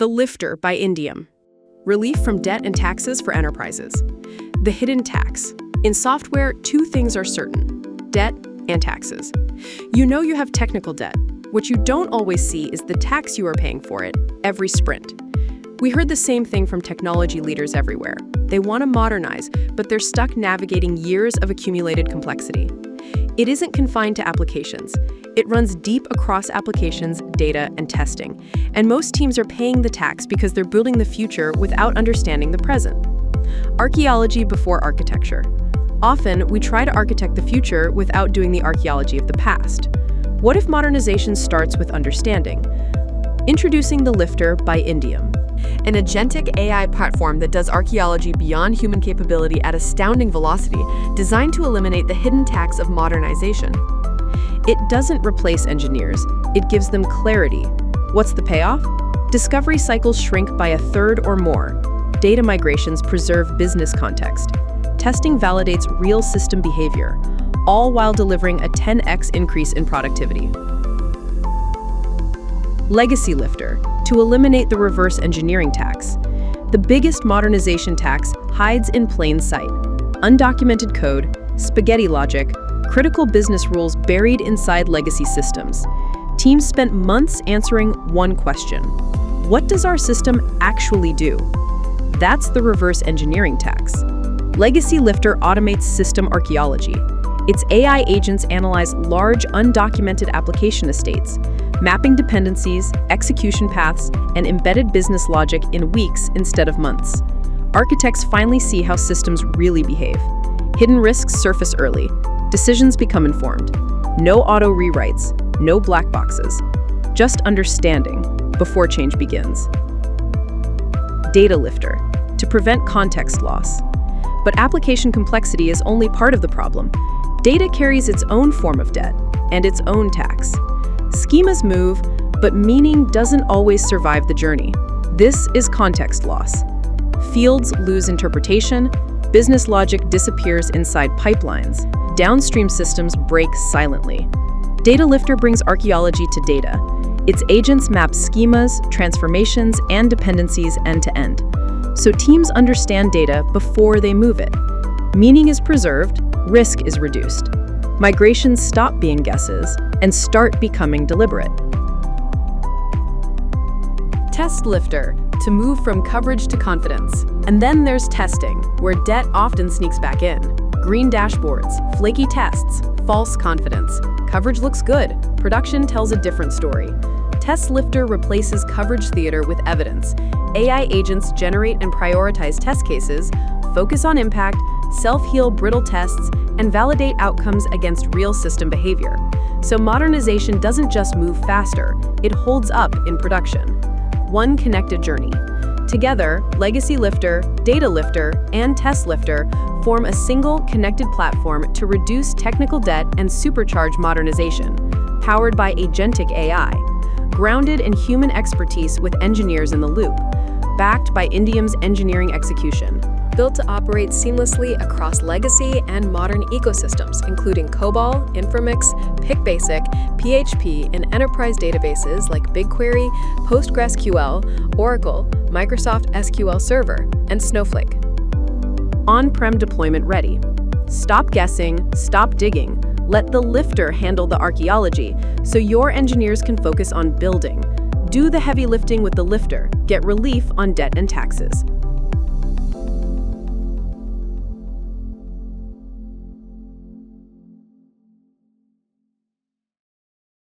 The Lifter by Indium. Relief from debt and taxes for enterprises. The hidden tax. In software, two things are certain: debt and taxes. You know you have technical debt. What you don't always see is the tax you are paying for it every sprint. We heard the same thing from technology leaders everywhere. They want to modernize, but they're stuck navigating years of accumulated complexity. It isn't confined to applications. It runs deep across applications, data, and testing. And most teams are paying the tax because they're building the future without understanding the present. Archaeology before architecture. Often, we try to architect the future without doing the archaeology of the past. What if modernization starts with understanding? Introducing The Lifter by Indium. An agentic AI platform that does archaeology beyond human capability at astounding velocity, designed to eliminate the hidden tax of modernization. It doesn't replace engineers, it gives them clarity. What's the payoff? Discovery cycles shrink by a third or more. Data migrations preserve business context. Testing validates real system behavior, all while delivering a 10x increase in productivity. Legacy Lifter, to eliminate the reverse engineering tax. The biggest modernization tax hides in plain sight. Undocumented code, spaghetti logic, critical business rules buried inside legacy systems. Teams spent months answering one question: what does our system actually do? That's the reverse engineering tax. Legacy Lifter automates system archaeology. Its AI agents analyze large, undocumented application estates, mapping dependencies, execution paths, and embedded business logic in weeks instead of months. Architects finally see how systems really behave. Hidden risks surface early. Decisions become informed. No auto rewrites, no black boxes. Just understanding before change begins. Data Lifter, to prevent context loss. But application complexity is only part of the problem. Data carries its own form of debt and its own tax. Schemas move, but meaning doesn't always survive the journey. This is context loss. Fields lose interpretation, business logic disappears inside pipelines, downstream systems break silently. Data Lifter brings archaeology to data. Its agents map schemas, transformations, and dependencies end to end. So teams understand data before they move it. Meaning is preserved, risk is reduced. Migrations stop being guesses and start becoming deliberate. Test Lifter, to move from coverage to confidence. And then there's testing, where debt often sneaks back in. Green dashboards, flaky tests, false confidence. Coverage looks good, production tells a different story. Test Lifter replaces coverage theater with evidence. AI agents generate and prioritize test cases, focus on impact, self-heal brittle tests, and validate outcomes against real system behavior. So modernization doesn't just move faster, it holds up in production. One connected journey. Together, Legacy Lifter, Data Lifter, and Test Lifter form a single connected platform to reduce technical debt and supercharge modernization, powered by agentic AI, grounded in human expertise with engineers in the loop, backed by Indium's engineering execution. Built to operate seamlessly across legacy and modern ecosystems, including COBOL, Informix, PicBasic, PHP, and enterprise databases like BigQuery, PostgreSQL, Oracle, Microsoft SQL Server, and Snowflake. On-prem deployment ready. Stop guessing, stop digging. Let the Lifter handle the archaeology so your engineers can focus on building. Do the heavy lifting with the Lifter. Get relief on debt and taxes.